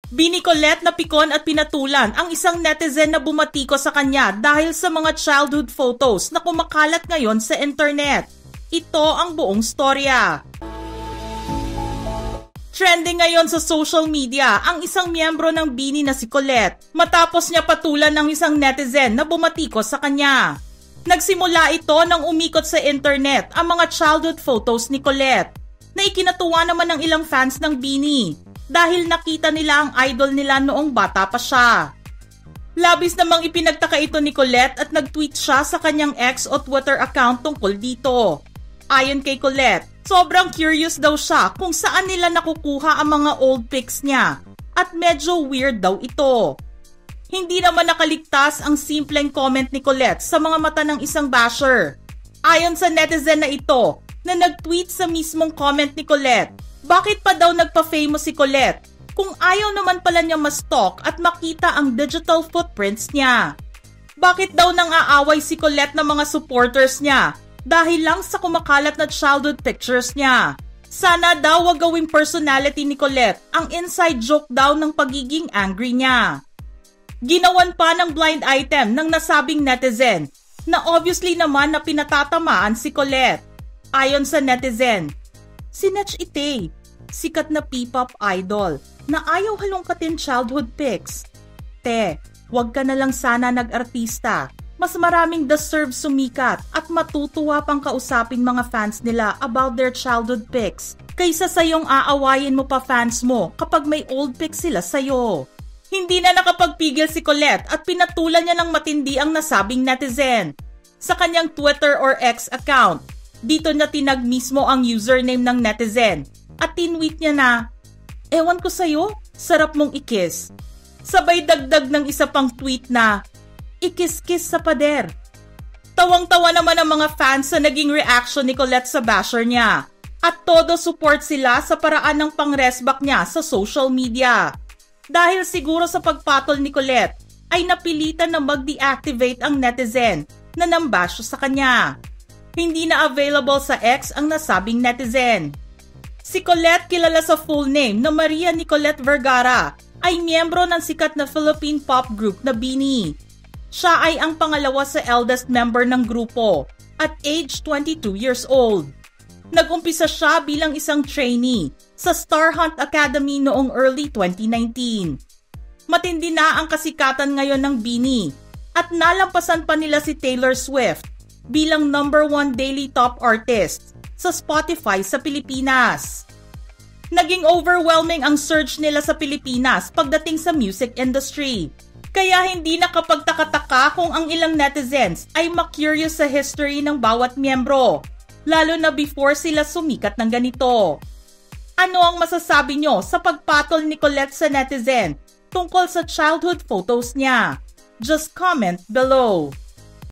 Bini Colette na pikon at pinatulan ang isang netizen na bumatiko sa kanya dahil sa mga childhood photos na kumakalat ngayon sa internet. Ito ang buong storya. Trending ngayon sa social media ang isang miyembro ng Bini na si Colette matapos niya patulan ng isang netizen na bumatiko sa kanya. Nagsimula ito nang umikot sa internet ang mga childhood photos ni Colette na ikinatuwa naman ng ilang fans ng Bini dahil nakita nila ang idol nila noong bata pa siya. Labis namang ipinagtaka ito ni Colette at nag-tweet siya sa kanyang X o Twitter account tungkol dito. Ayon kay Colette, sobrang curious daw siya kung saan nila nakukuha ang mga old pics niya at medyo weird daw ito. Hindi naman nakaligtas ang simpleng comment ni Colette sa mga mata ng isang basher. Ayon sa netizen na ito na nag-tweet sa mismong comment ni Colette, bakit pa daw nagpa-famous si Colette kung ayaw naman pala niya ma-stalk at makita ang digital footprints niya? Bakit daw nang aaway si Colette ng mga supporters niya dahil lang sa kumakalat na childhood pictures niya? Sana daw wag gawing personality ni Colette ang inside joke daw ng pagiging angry niya. Ginawan pa ng blind item ng nasabing netizen na obviously naman na pinatatamaan si Colette. Ayon sa netizen, si Netch Ite, sikat na P-pop idol na ayaw halongkatin childhood pics. Te, wag ka na lang sana nag-artista. Mas maraming deserve sumikat at matutuwa pang kausapin mga fans nila about their childhood pics kaysa sa yung aawayin mo pa fans mo kapag may old pics sila sa'yo. Hindi na nakapagpigil si Colette at pinatulan niya ng matindi ang nasabing netizen. Sa kanyang Twitter or X account, dito na tinag mismo ang username ng netizen at tinweet niya na, "Ewan ko sa'yo, sarap mong ikis." Sabay dagdag ng isa pang tweet na, "Ikis-kis sa pader." Tawang-tawa naman ang mga fans sa naging reaction ni Colette sa basher niya at todo support sila sa paraan ng pang-resback niya sa social media. Dahil siguro sa pagpatol ni Colette ay napilitan na mag-deactivate ang netizen na nambash sa kanya. Hindi na available sa X ang nasabing netizen. Si Colette, kilala sa full name na Maria Nicolette Vergara, ay miyembro ng sikat na Philippine pop group na Bini. Siya ay ang pangalawa sa eldest member ng grupo at age 22 years old. Nag-umpisa siya bilang isang trainee sa Star Hunt Academy noong early 2019. Matindi na ang kasikatan ngayon ng Bini at nalampasan pa nila si Taylor Swift bilang #1 daily top artist sa Spotify sa Pilipinas. Naging overwhelming ang surge nila sa Pilipinas pagdating sa music industry. Kaya hindi nakapagtakataka kung ang ilang netizens ay ma-curious sa history ng bawat miyembro, lalo na before sila sumikat ng ganito. Ano ang masasabi nyo sa pagpatol ni Colette sa netizen tungkol sa childhood photos niya? Just comment below.